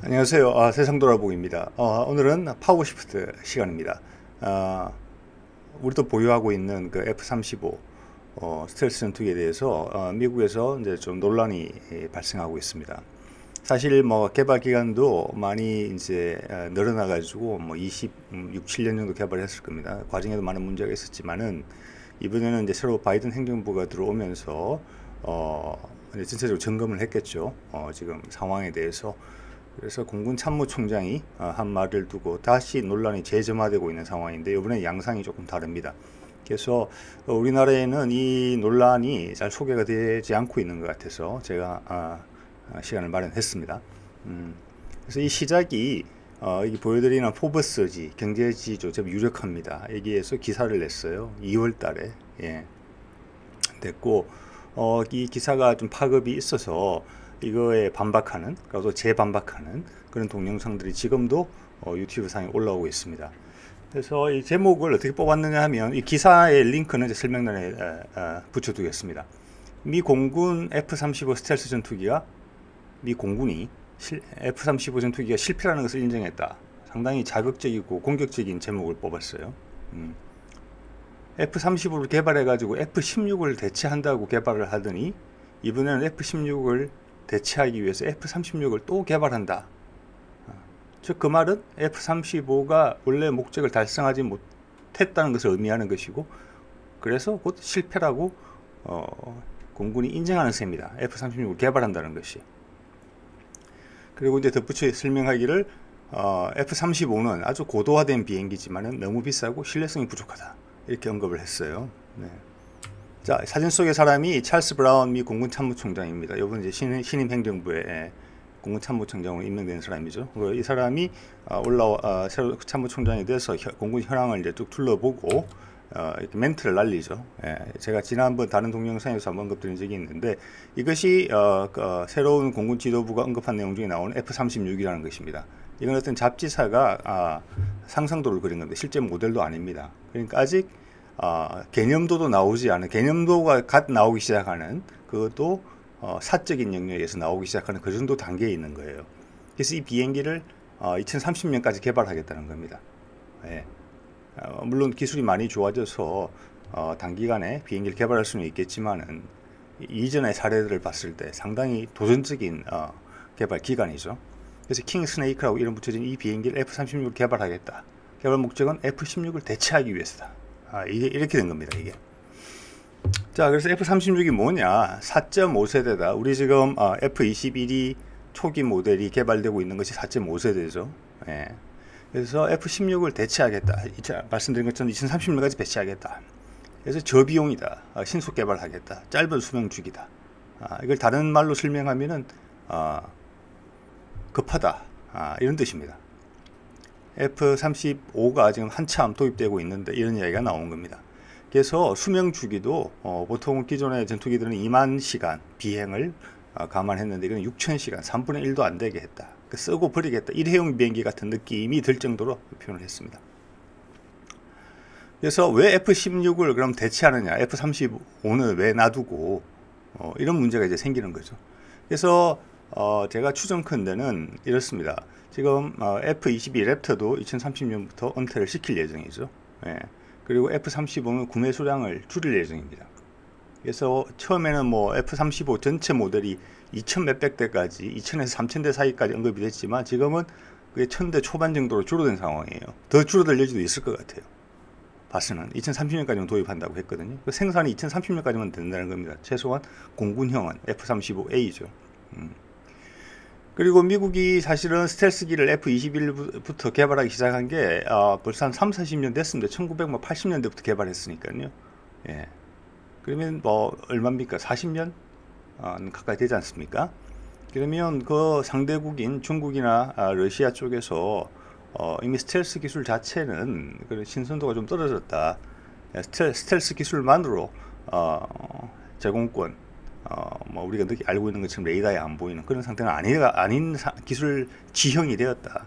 안녕하세요. 세상 돌아보기입니다. 오늘은 파워시프트 시간입니다. 우리도 보유하고 있는 그 F-35 스텔스 전투기에 대해서 미국에서 이제 좀 논란이 발생하고 있습니다. 사실 뭐 개발 기간도 많이 이제 늘어나 가지고 뭐 26, 7년 정도 개발했을 겁니다. 과정에도 많은 문제가 있었지만은 이번에는 이제 새로 바이든 행정부가 들어오면서 이제 전체적으로 점검을 했겠죠. 지금 상황에 대해서. 그래서 공군 참모총장이 한 말을 두고 다시 논란이 재점화되고 있는 상황인데 이번에 양상이 조금 다릅니다. 그래서 우리나라에는 이 논란이 잘 소개가 되지 않고 있는 것 같아서 제가 시간을 마련했습니다. 그래서 이 시작이 이 보여드리는 포브스지 경제지조 좀 유력합니다. 여기에서 기사를 냈어요. 2월 달에 됐고 이 기사가 좀 파급이 있어서 이거에 반박하는, 그래서 재반박하는 그런 동영상들이 지금도 유튜브 상에 올라오고 있습니다. 그래서 이 제목을 어떻게 뽑았느냐 하면 이 기사의 링크는 이제 설명란에 붙여두겠습니다. 미 공군 F-35 스텔스 전투기가 미 공군이 F-35 전투기가 실패라는 것을 인정했다. 상당히 자극적이고 공격적인 제목을 뽑았어요. F-35를 개발해가지고 F-16을 대체한다고 개발을 하더니 이번에는 F-16을 대체하기 위해서 F-36을 또 개발한다. 즉 그 말은 F-35가 원래 목적을 달성하지 못했다는 것을 의미하는 것이고, 그래서 곧 실패라고 공군이 인정하는 셈이다. F-36을 개발한다는 것이. 그리고 이제 덧붙여 설명하기를 F-35는 아주 고도화된 비행기지만은 너무 비싸고 신뢰성이 부족하다. 이렇게 언급을 했어요. 네. 자, 사진 속의 사람이 찰스 브라운 미 공군 참모총장입니다. 이번 이제 신임 행정부의 공군 참모총장으로 임명된 사람이죠. 이 사람이 새로 참모총장이 돼서 공군 현황을 이제 쭉 둘러보고 이렇게 멘트를 날리죠. 제가 지난번 다른 동영상에서 한번 언급드린 적이 있는데 이것이 새로운 공군 지도부가 언급한 내용 중에 나오는 F-36이라는 것입니다. 이건 어떤 잡지사가 상상도를 그린 건데 실제 모델도 아닙니다. 그러니까 아직 개념도도 나오지 않은, 개념도가 갓 나오기 시작하는, 그것도 사적인 영역에서 나오기 시작하는 그 정도 단계에 있는 거예요. 그래서 이 비행기를 2030년까지 개발하겠다는 겁니다. 물론 기술이 많이 좋아져서 단기간에 비행기를 개발할 수는 있겠지만은 이전의 사례들을 봤을 때 상당히 도전적인 개발 기간이죠. 그래서 킹 스네이크라고 이름 붙여진 이 비행기를 F-36을 개발하겠다. 개발 목적은 F-16을 대체하기 위해서다. 이게 이렇게 된 겁니다, 이게. 자, 그래서 F-36이 뭐냐? 4.5세대다. 우리 지금 F-21이 초기 모델이 개발되고 있는 것이 4.5세대죠. 그래서 F-16을 대체하겠다. 말씀드린 것처럼 2030년까지 배치하겠다. 그래서 저비용이다. 신속 개발하겠다. 짧은 수명주기다. 이걸 다른 말로 설명하면은 급하다. 이런 뜻입니다. F-35가 지금 한참 도입되고 있는데 이런 이야기가 나온 겁니다. 그래서 수명 주기도 보통 기존의 전투기들은 2만 시간 비행을 감안했는데 이건 6천 시간, 3분의 1도 안 되게 했다. 쓰고 버리겠다. 일회용 비행기 같은 느낌이 들 정도로 표현을 했습니다. 그래서 왜 F-16을 그럼 대체하느냐? F-35는 왜 놔두고 이런 문제가 이제 생기는 거죠. 그래서 제가 추정컨대는 이렇습니다. 지금 F-22 랩터도 2030년부터 은퇴를 시킬 예정이죠. 그리고 F-35는 구매 수량을 줄일 예정입니다. 그래서 처음에는 뭐 F-35 전체 모델이 2,000 몇백 대까지, 2,000에서 3,000대 사이까지 언급이 됐지만 지금은 그게 1,000대 초반 정도로 줄어든 상황이에요. 더 줄어들 여지도 있을 것 같아요. 바스는 2030년까지만 도입한다고 했거든요. 생산이 2030년까지만 된다는 겁니다. 최소한 공군형은 F-35A죠. 그리고 미국이 사실은 스텔스기를 F-21부터 개발하기 시작한 게 벌써 한 3, 40년 됐습니다. 1980년대부터 개발했으니까요. 그러면 뭐 얼마입니까? 40년 가까이 되지 않습니까? 그러면 그 상대국인 중국이나 러시아 쪽에서 이미 스텔스 기술 자체는 신선도가 좀 떨어졌다. 스텔스 기술만으로 제공권, 뭐 우리가 알고 있는 것처럼 레이더에 안 보이는 그런 상태는 아닌 기술 지형이 되었다.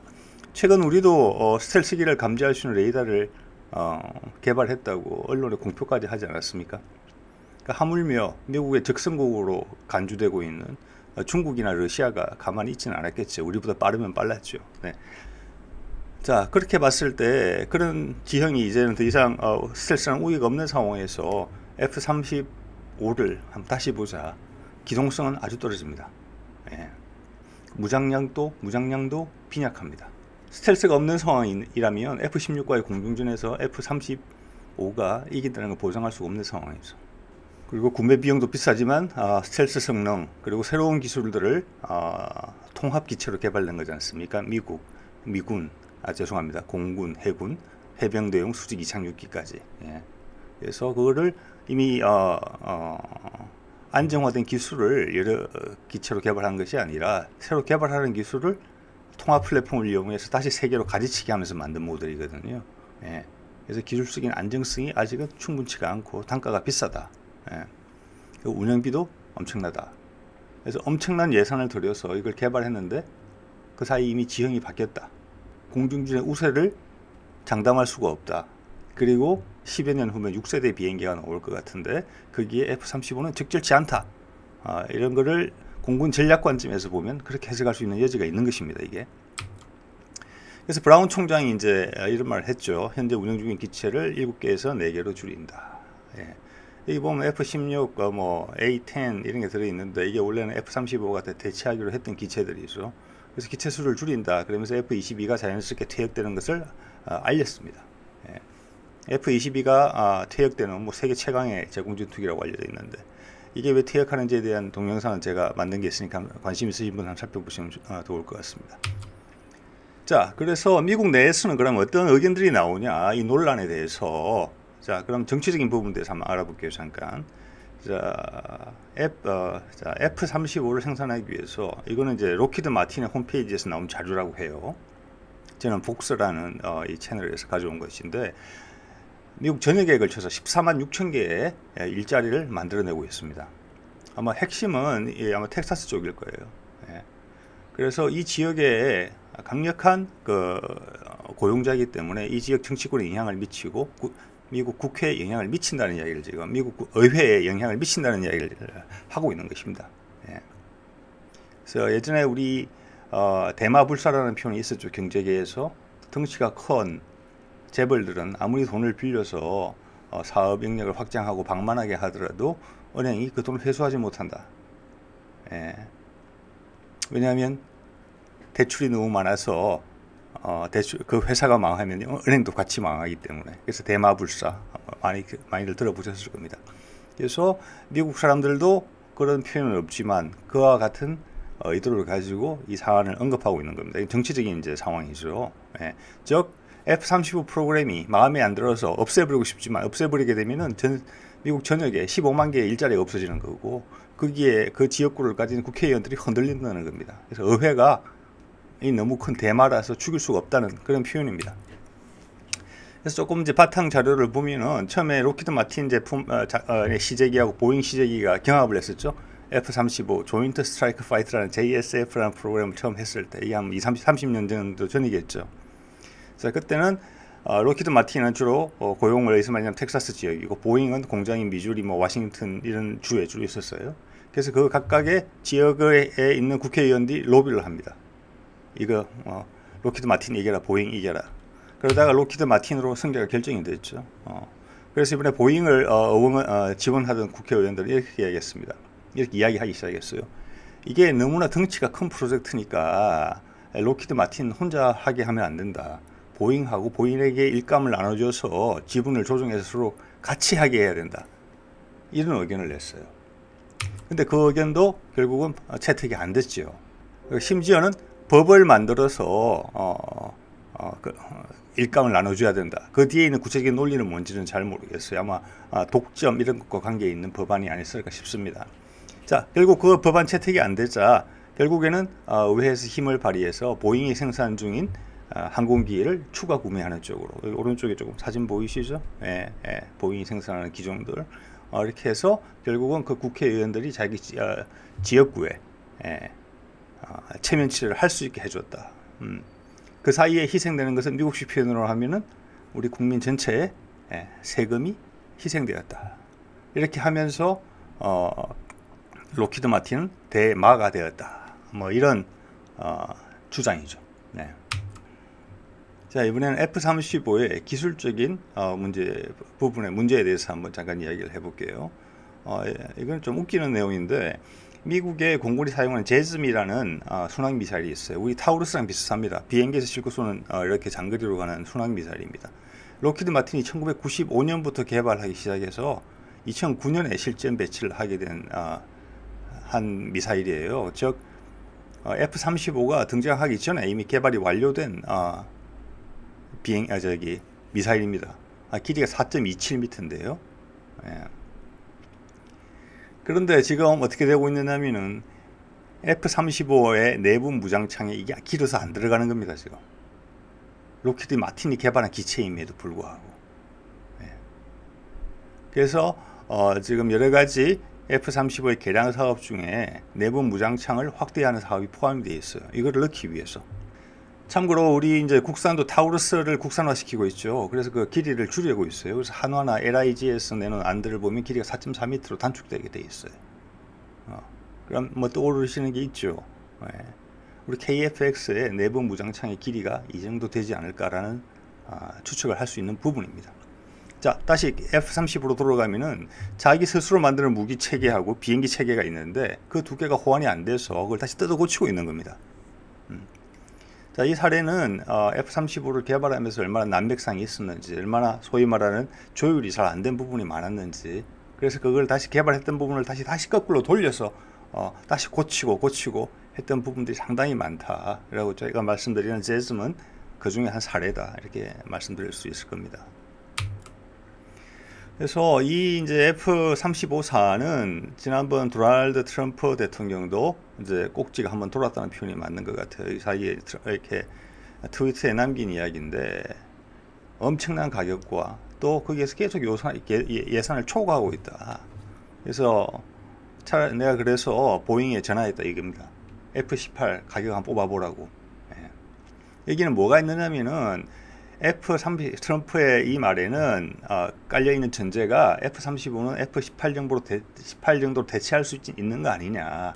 최근 우리도 스텔스기를 감지할 수 있는 레이더를 개발했다고 언론에 공표까지 하지 않았습니까? 그러니까 하물며 미국의 적성국으로 간주되고 있는 중국이나 러시아가 가만히 있지는 않았겠죠. 우리보다 빠르면 빨랐죠. 네. 자, 그렇게 봤을 때 그런 지형이 이제는 더 이상 스텔스랑 우위가 없는 상황에서 F-35를 한번 다시 보자. 기동성은 아주 떨어집니다. 예. 무장량도 빈약합니다. 스텔스가 없는 상황이라면 F-16과의 공중전에서 F-35가 이긴다는 걸 보장할 수가 없는 상황이죠. 그리고 구매 비용도 비싸지만 스텔스 성능 그리고 새로운 기술들을 통합 기체로 개발된 거지 않습니까? 미군, 죄송합니다. 공군, 해군, 해병대용 수직 이착륙기까지. 예. 그래서 그거를 이미 안정화된 기술을 여러 기체로 개발한 것이 아니라 새로 개발하는 기술을 통합 플랫폼을 이용해서 다시 세계로 가지치기 하면서 만든 모델이거든요. 예. 그래서 기술적인 안정성이 아직은 충분치가 않고 단가가 비싸다. 예. 운영비도 엄청나다. 그래서 엄청난 예산을 들여서 이걸 개발했는데 그 사이 이미 지형이 바뀌었다. 공중전의 우세를 장담할 수가 없다. 그리고 10여 년 후면 6세대 비행기가 나올 것 같은데 거기에 F-35는 적절치 않다. 이런 거를 공군 전략 관점에서 보면 그렇게 해석할 수 있는 여지가 있는 것입니다. 이게. 그래서 브라운 총장이 이제 이런 말을 했죠. 현재 운영 중인 기체를 7개에서 4개로 줄인다. 예. 여기 보면 F-16, A-10 이런 게 들어있는데 이게 원래는 F-35가 대체하기로 했던 기체들이죠. 그래서 기체 수를 줄인다. 그러면서 F-22가 자연스럽게 퇴역되는 것을 알렸습니다. 예. F-22가 퇴역되는 세계 최강의 제공전투기라고 알려져 있는데 이게 왜 퇴역하는지에 대한 동영상은 제가 만든 게 있으니까 관심 있으신 분 한번 살펴보시면 좋을 것 같습니다. 자, 그래서 미국 내에서는 그럼 어떤 의견들이 나오냐 이 논란에 대해서. 자, 그럼 정치적인 부분에 대해서 한번 알아볼게요. 잠깐. 자, F-35를 생산하기 위해서 이거는 이제 로키드 마틴의 홈페이지에서 나온 자료라고 해요. 저는 복스라는 이 채널에서 가져온 것인데 미국 전역에 걸쳐서 14만 6천 개의 일자리를 만들어내고 있습니다. 아마 핵심은 아마 텍사스 쪽일 거예요. 예. 그래서 이 지역에 강력한 고용자이기 때문에 이 지역 정치권에 영향을 미치고 미국 국회에 영향을 미친다는 이야기를 지금 미국 의회에 영향을 미친다는 이야기를 하고 있는 것입니다. 예. 그래서 예전에 우리 대마불사라는 표현이 있었죠. 경제계에서 덩치가 큰 재벌들은 아무리 돈을 빌려서 사업 영역을 확장하고 방만하게 하더라도 은행이 그 돈을 회수하지 못한다. 예. 왜냐하면 대출이 너무 많아서 그 회사가 망하면 은행도 같이 망하기 때문에. 그래서 대마불사 많이들 들어보셨을 겁니다. 그래서 미국 사람들도 그런 표현은 없지만 그와 같은 의도를 가지고 이 사안을 언급하고 있는 겁니다. 정치적인 이제 상황이죠. 예. 즉 F-35 프로그램이 마음에 안 들어서 없애버리고 싶지만 없애버리게 되면은 미국 전역에 15만 개의 일자리가 없어지는 거고 거기에 그 지역구를 가진 국회의원들이 흔들린다는 겁니다. 그래서 의회가 이 너무 큰 대마라서 죽일 수가 없다는 그런 표현입니다. 그래서 조금 이제 바탕 자료를 보면은 처음에 로키드 마틴 제품 시제기하고 보잉 시제기가 경합을 했었죠. F-35 조인트 스트라이크 파이터라는 JSF라는 프로그램을 처음 했을 때 이게 한 30년 정도 전이겠죠. 그래서 그때는 로키드 마틴은 주로 고용을 이스마일이나 텍사스 지역이고 보잉은 공장인 미주리, 워싱턴 이런 주에 주로 있었어요. 그래서 그 각각의 지역에 있는 국회의원들이 로비를 합니다. 이거 로키드 마틴 이겨라, 보잉 이겨라. 그러다가 로키드 마틴으로 승자가 결정이 됐죠. 그래서 이번에 보잉을 지원하던 국회의원들이 이렇게 이야기했습니다. 이렇게 이야기하기 시작했어요. 이게 너무나 덩치가 큰 프로젝트니까 로키드 마틴 혼자 하게 하면 안 된다. 보잉하고 보잉에게 일감을 나눠줘서 지분을 조정해서 서로 같이 하게 해야 된다. 이런 의견을 냈어요. 근데 그 의견도 결국은 채택이 안 됐죠. 심지어는 법을 만들어서 일감을 나눠줘야 된다. 그 뒤에 있는 구체적인 논리는 뭔지는 잘 모르겠어요. 아마 독점 이런 것과 관계에 있는 법안이 아니었을까 싶습니다. 자, 결국 그 법안 채택이 안 되자 결국에는 의회에서 힘을 발휘해서 보잉이 생산 중인 항공기를 추가 구매하는 쪽으로, 여기 오른쪽에 조금 사진 보이시죠? 예, 보잉이 생산하는 기종들 이렇게 해서 결국은 그 국회의원들이 자기 지역구에 체면 치레를 할 수 있게 해줬다. 그 사이에 희생되는 것은 미국식 표현으로 하면은 우리 국민 전체의 세금이 희생되었다. 이렇게 하면서 록히드 마틴은 대마가 되었다. 뭐 이런 주장이죠. 네. 자, 이번에는 F-35의 기술적인 부분의 문제에 대해서 한번 잠깐 이야기를 해볼게요. 이건 좀 웃기는 내용인데, 미국의 공군이 사용하는 제즈미라는 순항 미사일이 있어요. 우리 타우루스랑 비슷합니다. 비행기에서 싣고 쏘는 이렇게 장거리로 가는 순항 미사일입니다. 록히드 마틴이 1995년부터 개발하기 시작해서 2009년에 실전 배치를 하게 된 한 미사일이에요. 즉 F-35가 등장하기 전에 이미 개발이 완료된 미사일입니다. 길이가 4.27m인데요. 예. 그런데 지금 어떻게 되고 있느냐면은 F-35의 내부 무장창에 이게 길어서 안 들어가는 겁니다. 지금 록히드 마틴이 개발한 기체임에도 불구하고. 예. 그래서 지금 여러 가지 F-35의 개량 사업 중에 내부 무장창을 확대하는 사업이 포함이 되어 있어요. 이걸 넣기 위해서. 참고로 우리 이제 국산도 타우루스를 국산화시키고 있죠. 그래서 그 길이를 줄이고 있어요. 그래서 한화나 LIG에서 내놓은 안들을 보면 길이가 4.4m로 단축되게 되어 있어요. 그럼 뭐 떠오르시는 게 있죠. 네. 우리 KF-X의 내부 무장창의 길이가 이 정도 되지 않을까라는 추측을 할 수 있는 부분입니다. 자, 다시 F-35로 돌아가면은 자기 스스로 만드는 무기 체계하고 비행기 체계가 있는데 그 두 개가 호환이 안 돼서 그걸 다시 뜯어 고치고 있는 겁니다. 자, 이 사례는 F-35를 개발하면서 얼마나 난맥상이 있었는지, 얼마나 소위 말하는 조율이 잘 안 된 부분이 많았는지, 그래서 그걸 다시 개발했던 부분을 다시 거꾸로 돌려서 다시 고치고 했던 부분들이 상당히 많다라고 저희가 말씀드리는 제즈는 그 중에 한 사례다, 이렇게 말씀드릴 수 있을 겁니다. 그래서 이 이제 F-35사는 지난번 도널드 트럼프 대통령도 이제 꼭지가 한번 돌았다는 표현이 맞는 것 같아요. 이 사이에 이렇게 트위터에 남긴 이야기인데, 엄청난 가격과 또 거기에서 계속 예산을 초과하고 있다. 그래서 내가 그래서 보잉에 전화했다 이겁니다. F-18 가격 한번 뽑아보라고. 예. 여기는 뭐가 있느냐면은 F-30 트럼프의 이 말에는 깔려있는 전제가 F-35는 F-18 정도로 대체할 수 있는 거 아니냐.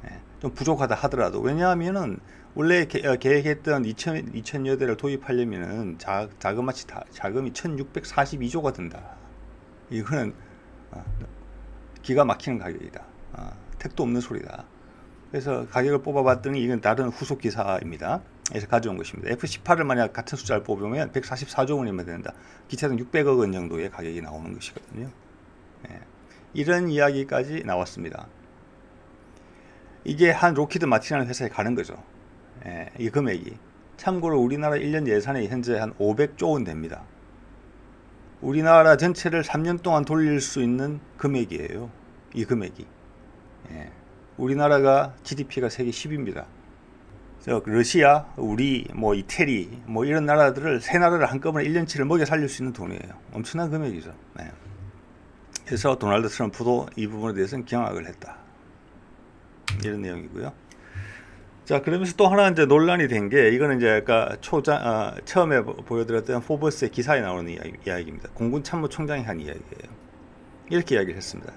예, 좀 부족하다 하더라도. 왜냐하면은 원래 계획했던 2000여 대를 도입하려면은 자금이 1642조가 든다. 이거는 기가 막히는 가격이다. 택도 없는 소리다. 그래서 가격을 뽑아봤더니 이건 다른 후속 기사입니다. 에서 가져온 것입니다. F-18을 만약 같은 숫자를 뽑으면 144조 원이면 된다. 기체는 600억 원 정도의 가격이 나오는 것이거든요. 예. 이런 이야기까지 나왔습니다. 이게 한 록히드 마틴이라는 회사에 가는 거죠. 예, 이 금액이. 참고로 우리나라 1년 예산이 현재 한 500조 원 됩니다. 우리나라 전체를 3년 동안 돌릴 수 있는 금액이에요. 이 금액이. 예. 우리나라가 GDP가 세계 10위입니다. 러시아, 우리, 이태리, 이런 나라들을 세 나라를 한꺼번에 1년치를 먹여 살릴 수 있는 돈이에요. 엄청난 금액이죠. 네. 그래서 도널드 트럼프도 이 부분에 대해서는 경악을 했다. 이런 내용이고요. 자, 그러면서 또 하나 이제 논란이 된 게, 이거는 이제 아까 처음에 보여드렸던 포버스의 기사에 나오는 이야기입니다. 공군 참모총장이 한 이야기예요. 이렇게 이야기를 했습니다.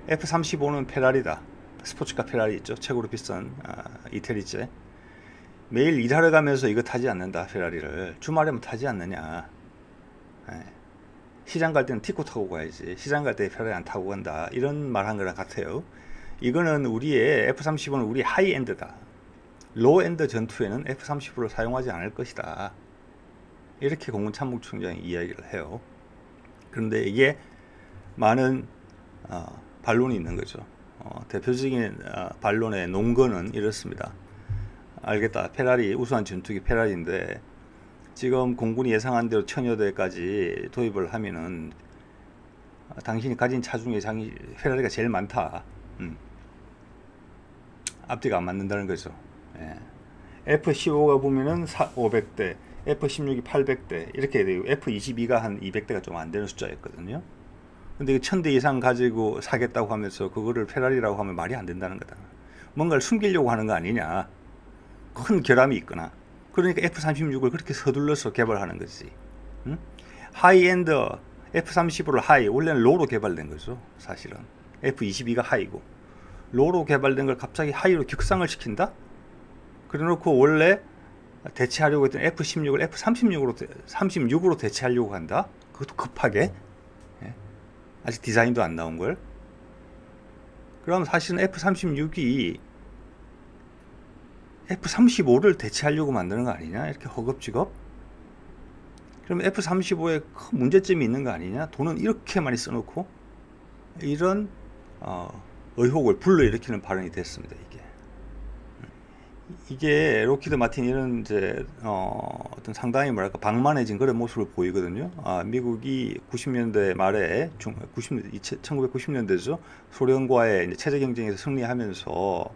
F-35는 페라리다. 스포츠카 페라리 있죠. 최고로 비싼 이태리제. 매일 일하러 가면서 이거 타지 않는다. 페라리를 주말에만 타지 않느냐. 시장 갈 때는 티코 타고 가야지. 시장 갈 때 페라리 안 타고 간다. 이런 말 한 거랑 같아요. 이거는 우리의 F-35는 우리 하이엔드다. 로엔드 전투에는 F-35를 사용하지 않을 것이다. 이렇게 공군 참모총장이 이야기를 해요. 그런데 이게 많은 반론이 있는 거죠. 대표적인 반론의 논거는 이렇습니다. 알겠다. 페라리, 우수한 전투기 페라리인데 지금 공군이 예상한 대로 1000여 대까지 도입을 하면은 당신이 가진 차 중에 페라리가 제일 많다. 앞뒤가 안 맞는다는 거죠. 예. F-15가 보면은 500대, F-16이 800대 이렇게 돼요. F-22가 한 200대가 좀 안 되는 숫자였거든요. 근데 1000대 이상 가지고 사겠다고 하면서 그거를 페라리라고 하면 말이 안 된다는 거다. 뭔가를 숨기려고 하는 거 아니냐. 큰 결함이 있거나. 그러니까 F-36을 그렇게 서둘러서 개발하는 거지. 응? 하이엔드 F-35를 하이, 원래는 로로 개발된 거죠. 사실은 F-22가 하이고 로로 개발된 걸 갑자기 하이로 격상을 시킨다? 그래 놓고 원래 대체하려고 했던 F16을 F36으로 대체하려고 한다? 그것도 급하게. 예. 아직 디자인도 안 나온 걸. 그럼 사실은 F36이 F35를 대체하려고 만드는 거 아니냐? 이렇게 허겁지겁. 그러면 F35에 큰 문제점이 있는 거 아니냐? 돈은 이렇게 많이 써놓고. 이런 의혹을 불러일으키는 발언이 됐습니다. 이게 록히드 마틴 이제 어떤 상당히 뭐랄까 방만해진 그런 모습을 보이거든요. 미국이 90년대 말에 1990년대죠. 소련과의 이제 체제 경쟁에서 승리하면서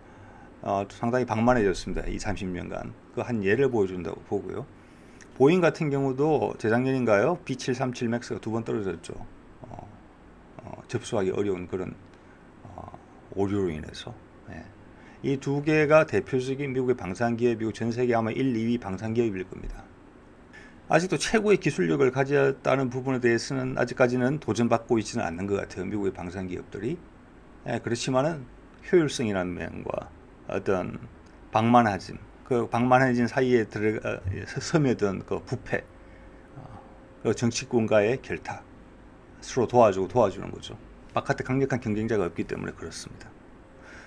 상당히 방만해졌습니다. 이 30년간 그 한 예를 보여준다고 보고요. 보잉 같은 경우도 재작년인가요? B737 맥스가 2번 떨어졌죠. 접수하기 어려운 그런 오류로 인해서. 예. 이 두 개가 대표적인 미국의 방산기업이고 전 세계 아마 1, 2위 방산기업일 겁니다. 아직도 최고의 기술력을 가졌다는 부분에 대해서는 아직까지는 도전받고 있지는 않는 것 같아요. 미국의 방산기업들이. 예, 그렇지만은 효율성이라는 면과 어떤 방만해진, 그 방만해진 사이에 스며든 그 부패, 그 정치권과의 결탁, 서로 도와주는 거죠. 바깥에 강력한 경쟁자가 없기 때문에 그렇습니다.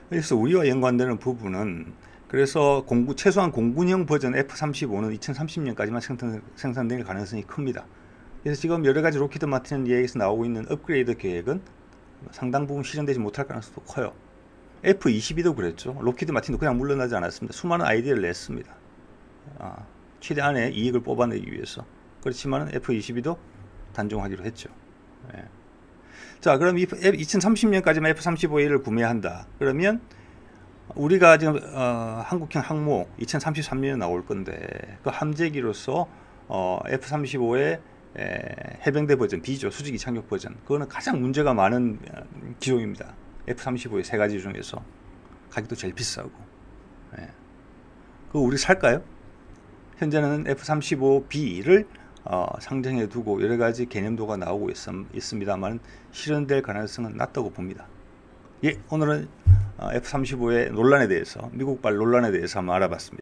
그래서 우리와 연관되는 부분은 그래서 최소한 공군형 버전 F-35는 2030년까지만 생산될 가능성이 큽니다. 그래서 지금 여러 가지 록히드 마틴 얘기에서 나오고 있는 업그레이드 계획은 상당 부분 실현되지 못할 가능성도 커요. F-22도 그랬죠. 록히드 마틴도 그냥 물러나지 않았습니다. 수많은 아이디어를 냈습니다. 최대한의 이익을 뽑아내기 위해서. 그렇지만 F-22도 단종하기로 했죠. 예. 자, 그럼 2030년까지만 F-35A를 구매한다. 그러면 우리가 지금 한국형 항모 2033년에 나올 건데 그 함재기로서 F-35의 해병대 버전 B죠. 수직이 착륙 버전. 그거는 가장 문제가 많은 기종입니다. F-35의 세 가지 중에서 가격도 제일 비싸고. 예. 그거 우리 살까요? 현재는 F-35B를 상정해 두고 여러 가지 개념도가 나오고 있습니다만 실현될 가능성은 낮다고 봅니다. 예, 오늘은 F-35의 논란에 대해서, 미국발 논란에 대해서 한번 알아봤습니다.